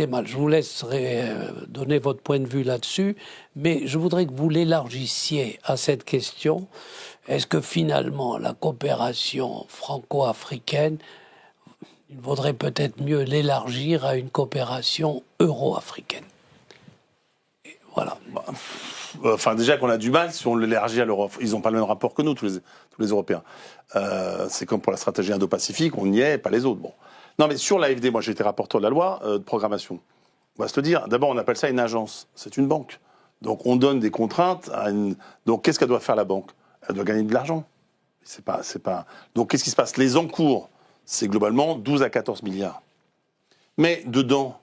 Mal. Je vous laisserai donner votre point de vue là-dessus, mais je voudrais que vous l'élargissiez à cette question. Est-ce que finalement la coopération franco-africaine, il vaudrait peut-être mieux l'élargir à une coopération euro-africaine? Voilà. Enfin, déjà qu'on a du mal si on l'élargit à l'Europe. Ils n'ont pas le même rapport que nous, tous les Européens. C'est comme pour la stratégie Indo-Pacifique, on y est, pas les autres. Bon. Non, mais sur l'AFD, moi j'ai été rapporteur de la loi de programmation. On va se le dire, d'abord on appelle ça une agence, c'est une banque. Donc on donne des contraintes à une... Donc qu'est-ce qu'elle doit faire la banque? Elle doit gagner de l'argent. C'est pas... Donc qu'est-ce qui se passe? Les encours, c'est globalement 12 à 14 milliards. Mais dedans,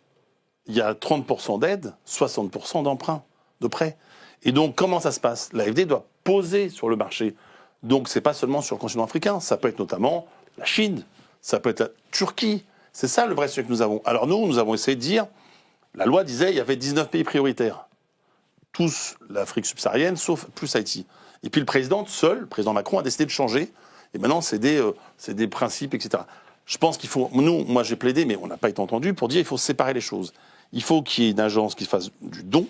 il y a 30% d'aide, 60% d'emprunt, de prêts. Et donc comment ça se passe? L'AFD doit poser sur le marché. Donc c'est pas seulement sur le continent africain, ça peut être notamment la Chine, ça peut être la Turquie. C'est ça le vrai sujet que nous avons. Alors nous avons essayé de dire, la loi disait il y avait 19 pays prioritaires. Tous l'Afrique subsaharienne, sauf plus Haïti. Et puis le président Macron a décidé de changer. Et maintenant c'est des principes, etc. Je pense qu'il faut... Moi j'ai plaidé, mais on n'a pas été entendu, pour dire qu'il faut séparer les choses. Il faut qu'il y ait une agence qui fasse du don.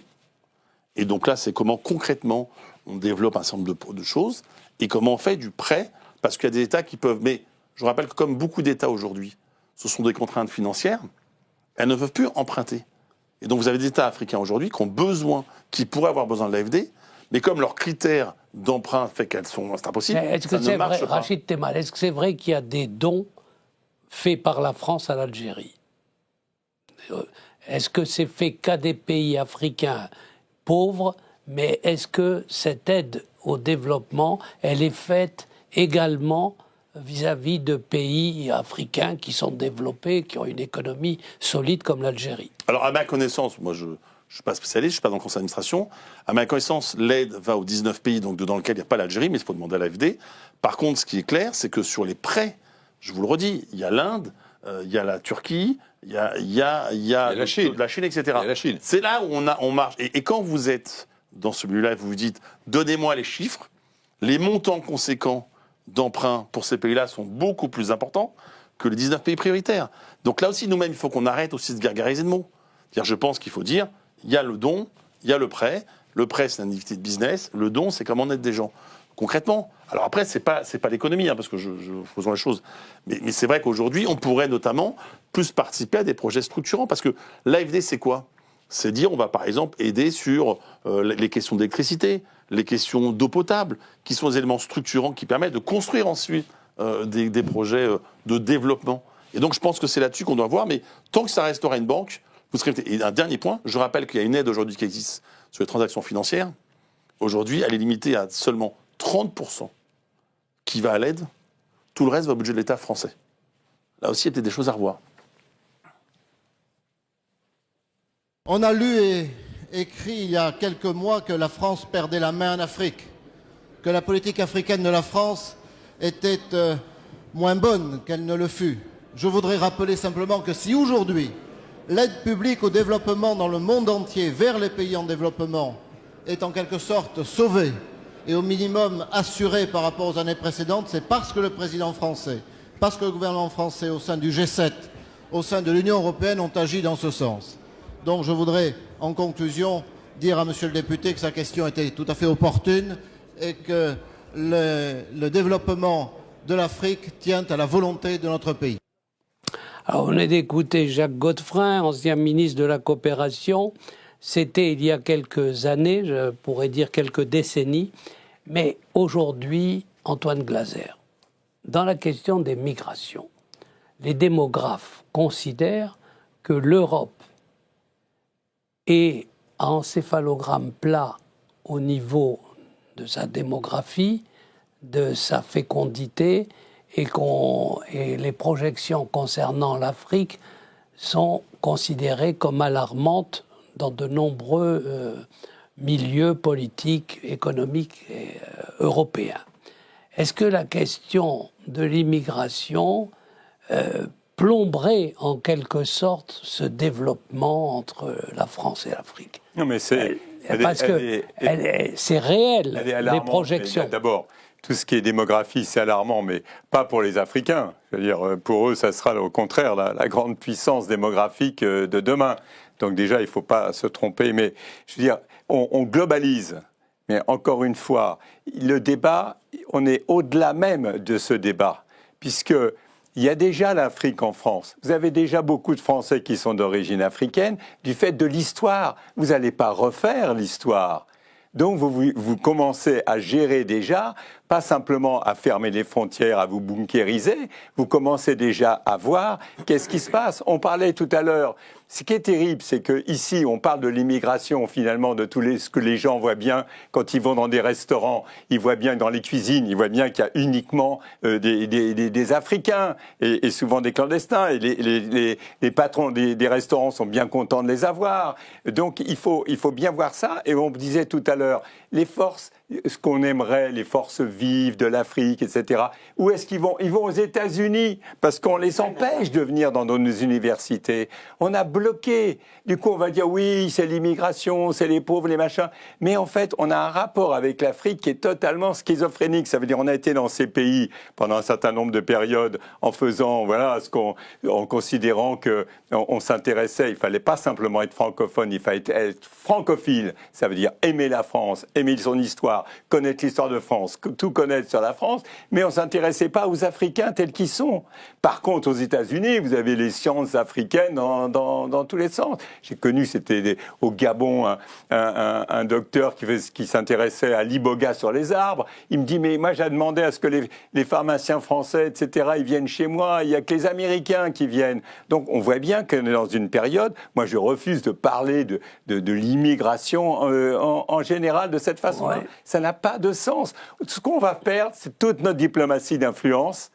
Et donc là, c'est comment concrètement on développe un certain nombre de choses et comment on fait du prêt, parce qu'il y a des États qui peuvent... Mais je rappelle que comme beaucoup d'États aujourd'hui, ce sont des contraintes financières, elles ne peuvent plus emprunter. Et donc vous avez des États africains aujourd'hui qui ont besoin, qui pourraient avoir besoin de l'AFD, mais comme leurs critères d'emprunt fait qu'elles sont... C'est impossible, est-ce que ça c'est ne marche vrai, pas. Rachid Temal, est-ce que c'est vrai qu'il y a des dons faits par la France à l'Algérie? Est-ce que c'est fait qu'à des pays africains pauvres, mais est-ce que cette aide au développement, elle est faite également vis-à-vis de pays africains qui sont développés, qui ont une économie solide comme l'Algérie? Alors à ma connaissance, moi je ne suis pas spécialiste, je ne suis pas dans le conseil d'administration, à ma connaissance, l'aide va aux 19 pays donc, dans lesquels il n'y a pas l'Algérie, mais il faut demander à l'AFD. Par contre, ce qui est clair, c'est que sur les prêts, je vous le redis, il y a l'Inde, il y a la Turquie, il y a la Chine, etc. Il y a la Chine. C'est là où on marche. Et quand vous êtes dans ce milieu-là, vous vous dites, donnez-moi les chiffres, les montants conséquents d'emprunts pour ces pays-là sont beaucoup plus importants que les 19 pays prioritaires. Donc là aussi, nous-mêmes, il faut qu'on arrête aussi de gargariser de mots. Je pense qu'il faut dire, il y a le don, il y a le prêt. Le prêt, c'est une activité de business. Le don, c'est comment aider des gens. Concrètement. Alors après, c'est pas l'économie, parce que faisons les choses. Mais c'est vrai qu'aujourd'hui, on pourrait notamment plus participer à des projets structurants. Parce que l'AFD, c'est quoi? C'est dire, on va par exemple aider sur les questions d'électricité, les questions d'eau potable, qui sont des éléments structurants qui permettent de construire ensuite des projets de développement. Et donc je pense que c'est là-dessus qu'on doit voir, mais tant que ça restera une banque, vous serez... Et un dernier point, je rappelle qu'il y a une aide aujourd'hui qui existe sur les transactions financières. Aujourd'hui, elle est limitée à seulement 30% qui va à l'aide, tout le reste va au budget de l'État français. Là aussi, il y a peut-être des choses à revoir. On a lu et écrit il y a quelques mois que la France perdait la main en Afrique, que la politique africaine de la France était moins bonne qu'elle ne le fut. Je voudrais rappeler simplement que si aujourd'hui l'aide publique au développement dans le monde entier vers les pays en développement est en quelque sorte sauvée et au minimum assurée par rapport aux années précédentes, c'est parce que le président français, parce que le gouvernement français au sein du G7, au sein de l'Union européenne ont agi dans ce sens. Donc je voudrais, en conclusion, dire à monsieur le député que sa question était tout à fait opportune et que le développement de l'Afrique tient à la volonté de notre pays. Alors, on est d'écouter Jacques Godefroy, ancien ministre de la Coopération. C'était il y a quelques années, je pourrais dire quelques décennies. Mais aujourd'hui, Antoine Glaser, dans la question des migrations, les démographes considèrent que l'Europe est à encéphalogramme plat au niveau de sa démographie, de sa fécondité, et les projections concernant l'Afrique sont considérées comme alarmantes dans de nombreux milieux politiques, économiques et européens. Est-ce que la question de l'immigration plomberait en quelque sorte ce développement entre la France et l'Afrique? Non, mais c'est... Parce que c'est réel, les projections. D'abord, tout ce qui est démographie, c'est alarmant, mais pas pour les Africains. Je veux dire, pour eux, ça sera au contraire la grande puissance démographique de demain. Donc déjà, il ne faut pas se tromper, mais je veux dire, on globalise. Mais encore une fois, le débat, on est au-delà même de ce débat, puisque il y a déjà l'Afrique en France. Vous avez déjà beaucoup de Français qui sont d'origine africaine, du fait de l'histoire. Vous n'allez pas refaire l'histoire. Donc vous commencez à gérer déjà, pas simplement à fermer les frontières, à vous bunkériser, vous commencez déjà à voir qu'est-ce qui se passe. On parlait tout à l'heure, ce qui est terrible, c'est qu'ici, on parle de l'immigration, finalement, de ce que les gens voient bien quand ils vont dans des restaurants, ils voient bien dans les cuisines, ils voient bien qu'il y a uniquement des Africains et souvent des clandestins. Et les patrons des restaurants sont bien contents de les avoir. Donc, il faut bien voir ça. Et on disait tout à l'heure, les forces, ce qu'on aimerait, les forces vives de l'Afrique, etc. Où est-ce qu'ils vont? Ils vont aux États-Unis parce qu'on les empêche de venir dans nos universités. On a bloqué. Du coup, on va dire oui, c'est l'immigration, c'est les pauvres, les machins. Mais en fait, on a un rapport avec l'Afrique qui est totalement schizophrénique. Ça veut dire on a été dans ces pays pendant un certain nombre de périodes en faisant, voilà, en considérant que on s'intéressait. Il fallait pas simplement être francophone, il fallait être francophile. Ça veut dire aimer la France, aimer son histoire, connaître l'histoire de France, tout connaître sur la France, mais on ne s'intéressait pas aux Africains tels qu'ils sont. Par contre, aux États-Unis, vous avez les sciences africaines dans tous les sens. J'ai connu, c'était au Gabon, un docteur qui s'intéressait à l'iboga sur les arbres. Il me dit, mais moi j'ai demandé à ce que les pharmaciens français, etc., ils viennent chez moi, il n'y a que les Américains qui viennent. Donc on voit bien qu'on est dans une période, moi je refuse de parler de l'immigration en général de cette façon. Ouais. Ça n'a pas de sens. Ce qu'on va perdre, c'est toute notre diplomatie d'influence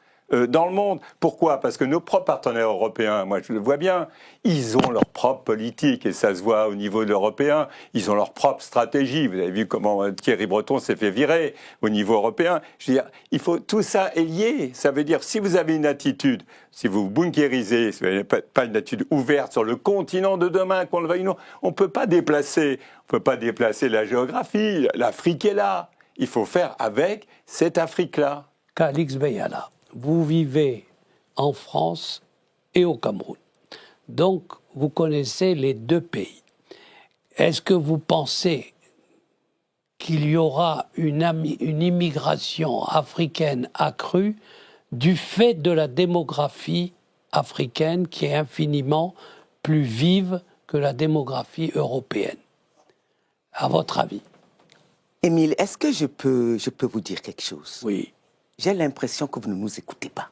dans le monde. Pourquoi? Parce que nos propres partenaires européens, moi je le vois bien, ils ont leur propre politique et ça se voit au niveau de l'européen. Ils ont leur propre stratégie. Vous avez vu comment Thierry Breton s'est fait virer au niveau européen. Je veux dire, il faut tout ça est lié. Ça veut dire si vous avez une attitude, si vous bunkérisez, si vous n'avez pas une attitude ouverte sur le continent de demain, qu'on le veuille ou non, on peut pas déplacer la géographie. L'Afrique est là. Il faut faire avec cette Afrique-là. Calix Beyala, vous vivez en France et au Cameroun. Donc, vous connaissez les deux pays. Est-ce que vous pensez qu'il y aura une immigration africaine accrue du fait de la démographie africaine qui est infiniment plus vive que la démographie européenne? À votre avis? Émile, est-ce que je peux vous dire quelque chose? Oui. J'ai l'impression que vous ne nous écoutez pas.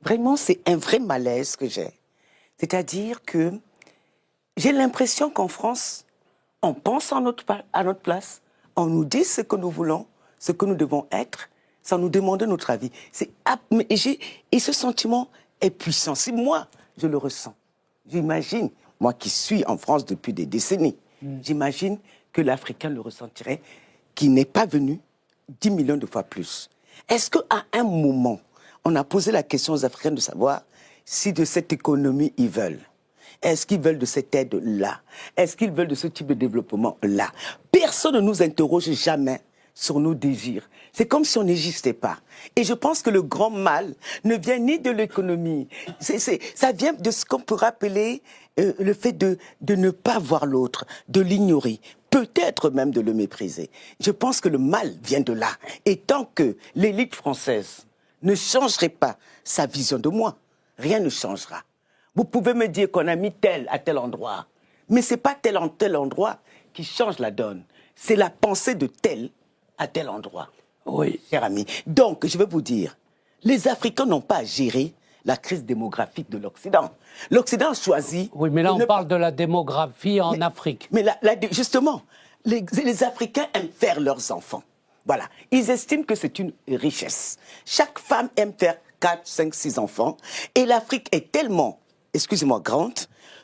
Vraiment, c'est un vrai malaise que j'ai. C'est-à-dire que j'ai l'impression qu'en France, on pense à notre place, on nous dit ce que nous voulons, ce que nous devons être, sans nous demander notre avis. Et ce sentiment est puissant. Si moi, je le ressens, j'imagine, moi qui suis en France depuis des décennies, j'imagine que l'Africain le ressentirait, qui n'est pas venu 10 millions de fois plus. Est-ce qu'à un moment, on a posé la question aux Africains de savoir si de cette économie ils veulent? Est-ce qu'ils veulent de cette aide-là? Est-ce qu'ils veulent de ce type de développement-là? Personne ne nous interroge jamais sur nos désirs. C'est comme si on n'existait pas. Et je pense que le grand mal ne vient ni de l'économie. Ça vient de ce qu'on peut appeler le fait de ne pas voir l'autre, de l'ignorer, peut-être même de le mépriser. Je pense que le mal vient de là. Et tant que l'élite française ne changerait pas sa vision de moi, rien ne changera. Vous pouvez me dire qu'on a mis tel à tel endroit, mais ce n'est pas tel en tel endroit qui change la donne. C'est la pensée de tel à tel endroit. Oui. Cher ami. Donc, je vais vous dire, les Africains n'ont pas à gérer la crise démographique de l'Occident. L'Occident a choisi... Oui, mais là, on parle de la démographie en Afrique. Mais justement, les Africains aiment faire leurs enfants. Voilà. Ils estiment que c'est une richesse. Chaque femme aime faire 4, 5, 6 enfants. Et l'Afrique est tellement, excusez-moi, grande,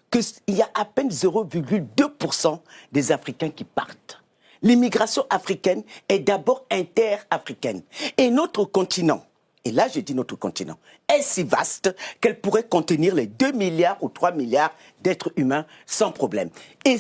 qu'il y a à peine 0,2% des Africains qui partent. L'immigration africaine est d'abord inter-africaine. Et notre continent, et là je dis notre continent, est si vaste qu'elle pourrait contenir les 2 milliards ou 3 milliards d'êtres humains sans problème. Et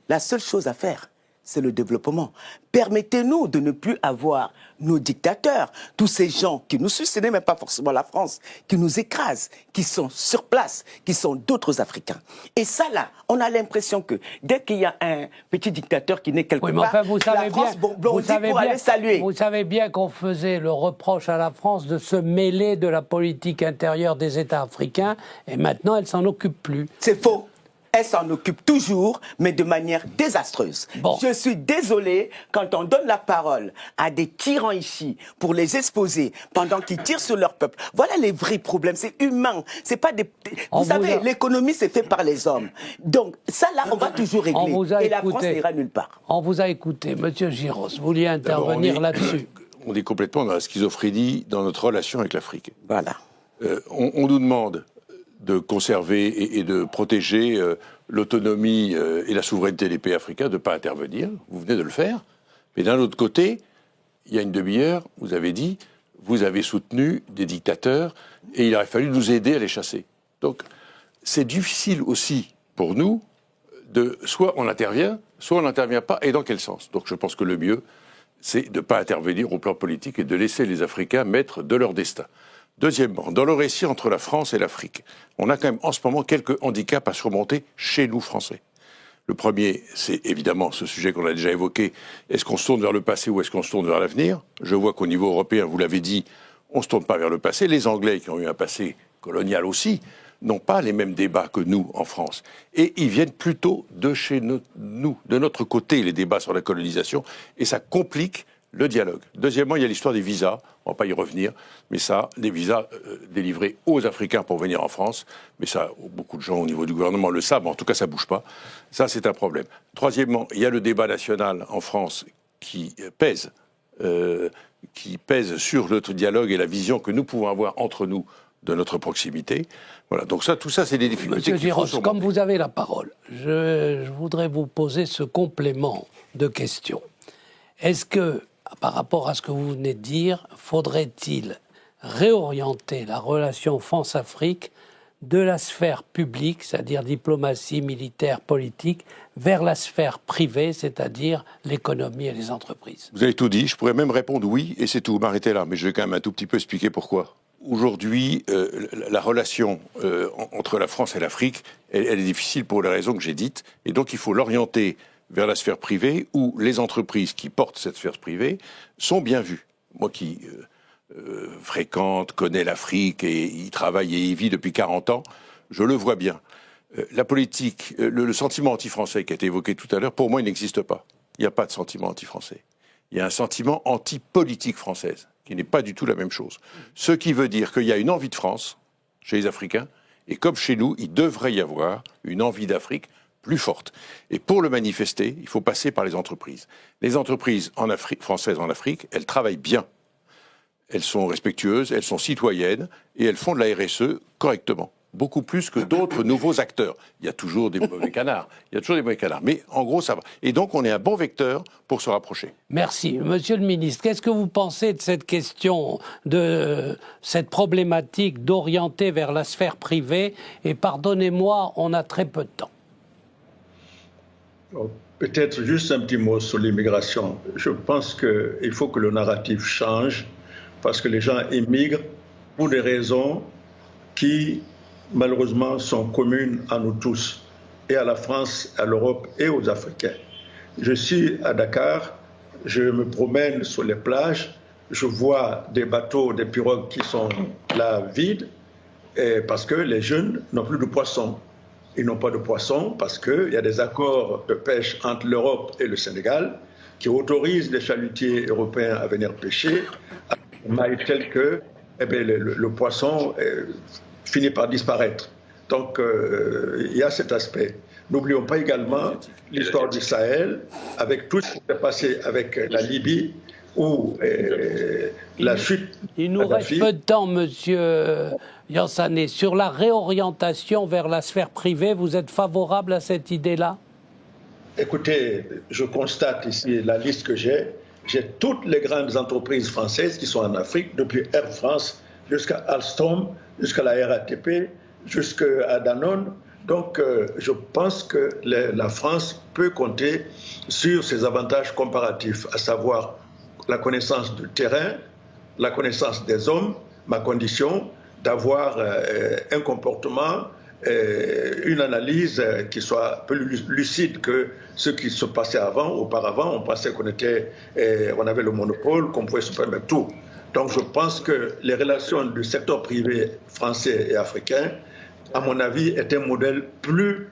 la seule chose à faire, c'est le développement. Permettez-nous de ne plus avoir nos dictateurs, tous ces gens qui nous suivent, ce n'est même pas forcément la France, qui nous écrasent, qui sont sur place, qui sont d'autres Africains. Et ça, là, on a l'impression que dès qu'il y a un petit dictateur qui naît quelque part, enfin, vous savez la France bien, bondit pour aller saluer. Vous savez bien qu'on faisait le reproche à la France de se mêler de la politique intérieure des États africains, et maintenant, elle s'en occupe plus. C'est faux. Elle s'en occupe toujours, mais de manière désastreuse. Bon. Je suis désolé quand on donne la parole à des tyrans ici pour les exposer pendant qu'ils tirent sur leur peuple. Voilà les vrais problèmes. C'est humain. C'est pas des. Vous savez, l'économie c'est fait par les hommes. Donc ça là, on va toujours régler. Et la France n'ira nulle part. On vous a écouté, Monsieur Giros. Vous vouliez intervenir là-dessus. On est complètement dans la schizophrénie dans notre relation avec l'Afrique. Voilà. On nous demande de conserver et de protéger l'autonomie et la souveraineté des pays africains, de ne pas intervenir. Vous venez de le faire. Mais d'un autre côté, il y a une demi-heure, vous avez dit, vous avez soutenu des dictateurs et il aurait fallu nous aider à les chasser. Donc, c'est difficile aussi pour nous de soit on intervient, soit on n'intervient pas, et dans quel sens. Donc je pense que le mieux, c'est de ne pas intervenir au plan politique et de laisser les Africains maîtres de leur destin. Deuxièmement, dans le récit entre la France et l'Afrique, on a quand même en ce moment quelques handicaps à surmonter chez nous, Français. Le premier, c'est évidemment ce sujet qu'on a déjà évoqué. Est-ce qu'on se tourne vers le passé ou est-ce qu'on se tourne vers l'avenir? Je vois qu'au niveau européen, vous l'avez dit, on ne se tourne pas vers le passé. Les Anglais, qui ont eu un passé colonial aussi, n'ont pas les mêmes débats que nous en France. Et ils viennent plutôt de chez nous, de notre côté, les débats sur la colonisation, et ça complique le dialogue. Deuxièmement, il y a l'histoire des visas. On ne va pas y revenir, mais ça, des visas délivrés aux Africains pour venir en France, mais ça, beaucoup de gens au niveau du gouvernement le savent, en tout cas, ça ne bouge pas. Ça, c'est un problème. Troisièmement, il y a le débat national en France qui pèse sur notre dialogue et la vision que nous pouvons avoir entre nous de notre proximité. Voilà, donc ça, tout ça, c'est des difficultés. Monsieur Giros, comme vous avez la parole, je voudrais vous poser ce complément de questions. Est-ce que, par rapport à ce que vous venez de dire, faudrait-il réorienter la relation France-Afrique de la sphère publique, c'est-à-dire diplomatie, militaire, politique, vers la sphère privée, c'est-à-dire l'économie et les entreprises? Vous avez tout dit, je pourrais même répondre oui, et c'est tout, m'arrêter là, mais je vais quand même un tout petit peu expliquer pourquoi. Aujourd'hui, la relation entre la France et l'Afrique, elle est difficile pour les raisons que j'ai dites, et donc il faut l'orienter vers la sphère privée, où les entreprises qui portent cette sphère privée sont bien vues. Moi qui fréquente, connais l'Afrique et y travaille et y vis depuis 40 ans, je le vois bien. La politique, le sentiment anti-français qui a été évoqué tout à l'heure, pour moi, il n'existe pas. Il n'y a pas de sentiment anti-français. Il y a un sentiment anti-politique française, qui n'est pas du tout la même chose. Ce qui veut dire qu'il y a une envie de France chez les Africains, et comme chez nous, il devrait y avoir une envie d'Afrique plus forte. Et pour le manifester, il faut passer par les entreprises. Les entreprises françaises en Afrique, elles travaillent bien. Elles sont respectueuses, elles sont citoyennes, et elles font de la RSE correctement. Beaucoup plus que d'autres nouveaux acteurs. Il y a toujours des mauvais canards. Mais en gros, ça va. Et donc, on est un bon vecteur pour se rapprocher. Merci. Monsieur le ministre, qu'est-ce que vous pensez de cette question, de cette problématique d'orienter vers la sphère privée? Et pardonnez-moi, on a très peu de temps. Peut-être juste un petit mot sur l'immigration. Je pense qu'il faut que le narratif change parce que les gens émigrent pour des raisons qui, malheureusement, sont communes à nous tous, et à la France, à l'Europe et aux Africains. Je suis à Dakar, je me promène sur les plages, je vois des bateaux, des pirogues qui sont là vides, parce que les jeunes n'ont plus de poissons. Ils n'ont pas de poissons parce qu'il y a des accords de pêche entre l'Europe et le Sénégal qui autorisent les chalutiers européens à venir pêcher à une maille telle que le poisson finit par disparaître. Donc il y a cet aspect. N'oublions pas également l'histoire du Sahel, avec tout ce qui s'est passé avec la Libye, où la chute... Il nous reste peu de temps, monsieur Yansané. Sur la réorientation vers la sphère privée, vous êtes favorable à cette idée-là? Écoutez, je constate ici la liste que j'ai. J'ai toutes les grandes entreprises françaises qui sont en Afrique, depuis Air France jusqu'à Alstom, jusqu'à la RATP, jusqu'à Danone. Donc, je pense que la France peut compter sur ses avantages comparatifs, à savoir la connaissance du terrain, la connaissance des hommes, ma condition d'avoir un comportement, une analyse qui soit plus lucide que ce qui se passait auparavant, on pensait on avait le monopole, qu'on pouvait se permettre tout. Donc je pense que les relations du secteur privé français et africain, à mon avis, est un modèle plus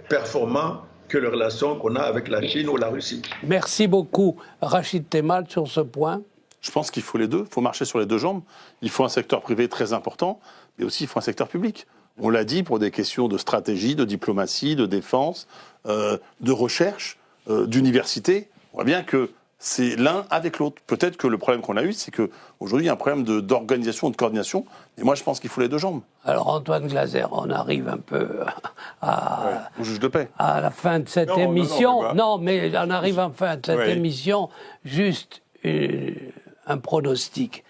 performant que les relations qu'on a avec la Chine ou la Russie. Merci beaucoup, Rachid Temal, sur ce point. Je pense qu'il faut les deux, il faut marcher sur les deux jambes. Il faut un secteur privé très important, mais aussi il faut un secteur public. On l'a dit, pour des questions de stratégie, de diplomatie, de défense, de recherche, d'université. On voit bien que c'est l'un avec l'autre. Peut-être que le problème qu'on a eu, c'est qu'aujourd'hui, il y a un problème d'organisation, de coordination. Et moi, je pense qu'il faut les deux jambes. Alors, Antoine Glaser, on arrive un peu au juge de paix. À la fin de cette émission. Non, mais on arrive à la fin de cette émission. Juste un pronostic.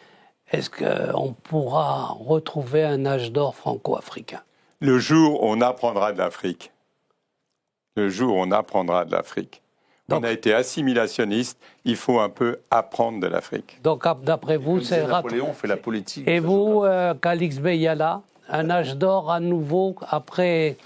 Est-ce qu'on pourra retrouver un âge d'or franco-africain? Le jour où on apprendra de l'Afrique. Le jour où on apprendra de l'Afrique. On a été assimilationniste, il faut un peu apprendre de l'Afrique. Donc, d'après vous, c'est Napoléon fait la politique. Et vous, Calix Beyala, un âge d'or à nouveau après...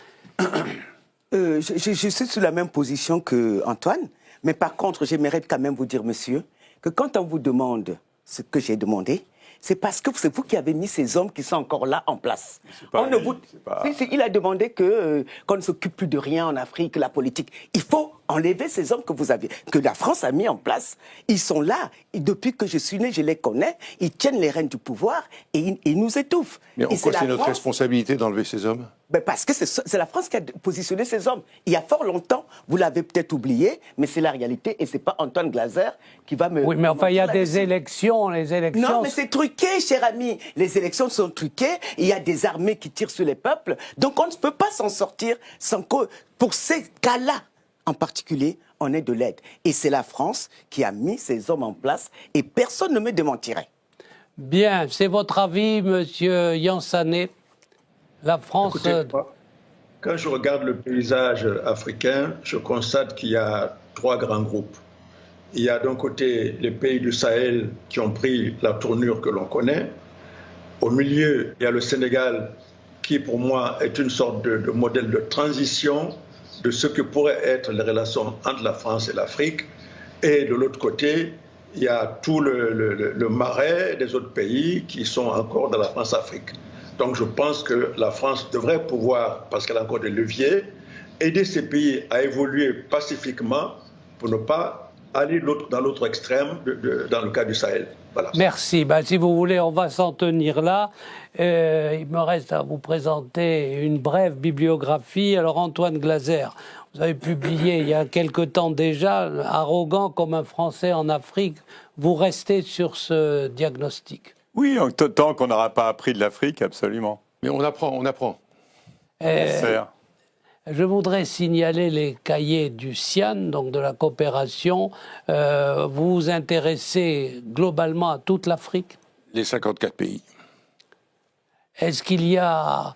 Je suis sur la même position qu'Antoine, mais par contre, j'aimerais quand même vous dire, monsieur, que quand on vous demande ce que j'ai demandé, c'est parce que c'est vous qui avez mis ces hommes qui sont encore là en place. Il a demandé qu'on ne s'occupe plus de rien en Afrique, la politique. Il faut enlever ces hommes que la France a mis en place. Ils sont là. Et depuis que je suis né, je les connais. Ils tiennent les rênes du pouvoir et ils nous étouffent. Mais en quoi c'est notre responsabilité d'enlever ces hommes? Parce que c'est la France qui a positionné ces hommes. Il y a fort longtemps, vous l'avez peut-être oublié, mais c'est la réalité et c'est pas Antoine Glaser qui va me... Oui, mais enfin, il y a des élections, les élections... Non, mais c'est truqué, cher ami. Les élections sont truquées, il y a des armées qui tirent sur les peuples, donc on ne peut pas s'en sortir sans que, pour ces cas-là, en particulier, on ait de l'aide. Et c'est la France qui a mis ces hommes en place et personne ne me démentirait. Bien, c'est votre avis, monsieur Yansané? La France... Écoutez, quand je regarde le paysage africain, je constate qu'il y a trois grands groupes. Il y a d'un côté les pays du Sahel qui ont pris la tournure que l'on connaît. Au milieu, il y a le Sénégal qui, pour moi, est une sorte de modèle de transition de ce que pourraient être les relations entre la France et l'Afrique. Et de l'autre côté, il y a tout le marais des autres pays qui sont encore dans la France-Afrique. Donc je pense que la France devrait pouvoir, parce qu'elle a encore des leviers, aider ces pays à évoluer pacifiquement pour ne pas aller dans l'autre extrême, dans le cas du Sahel. Voilà. Merci. Si vous voulez, on va s'en tenir là. Il me reste à vous présenter une brève bibliographie. Alors Antoine Glaser, vous avez publié il y a quelque temps déjà, arrogant comme un Français en Afrique. Vous restez sur ce diagnostic? Oui, tant qu'on n'aura pas appris de l'Afrique, absolument. Mais on apprend. Je voudrais signaler les cahiers du CIAN, donc de la coopération. Vous vous intéressez globalement à toute l'Afrique? Les 54 pays. Est-ce qu'il y a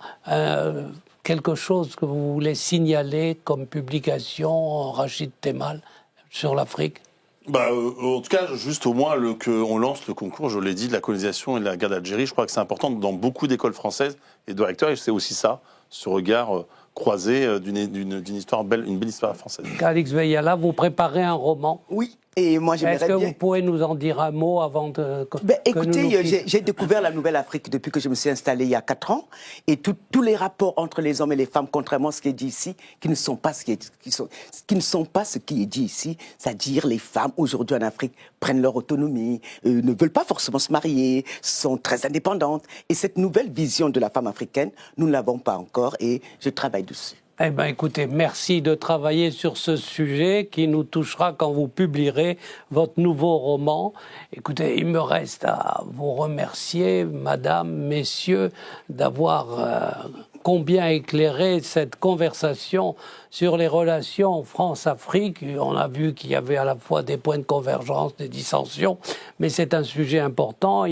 quelque chose que vous voulez signaler comme publication, Rachid Temal, sur l'Afrique? En tout cas, juste au moins qu'on lance le concours, je l'ai dit, de la colonisation et de la guerre d'Algérie. Je crois que c'est important dans beaucoup d'écoles françaises et de recteurs, et c'est aussi ça, ce regard croisé d'une histoire belle, une belle histoire française. Calix Beyala, vous préparez un roman? Oui. Et moi, j'aimerais bien... Est-ce que vous pouvez nous en dire un mot avant de... Écoutez, j'ai découvert la Nouvelle-Afrique depuis que je me suis installé il y a 4 ans. Et tous les rapports entre les hommes et les femmes, contrairement à ce qui est dit ici, qui ne sont pas ce qui est dit ici, c'est-à-dire les femmes aujourd'hui en Afrique prennent leur autonomie, ne veulent pas forcément se marier, sont très indépendantes. Et cette nouvelle vision de la femme africaine, nous ne l'avons pas encore et je travaille dessus. Eh bien, écoutez, merci de travailler sur ce sujet qui nous touchera quand vous publierez votre nouveau roman. Écoutez, il me reste à vous remercier, madame, messieurs, d'avoir combien éclairé cette conversation sur les relations France-Afrique. On a vu qu'il y avait à la fois des points de convergence, des dissensions, mais c'est un sujet important.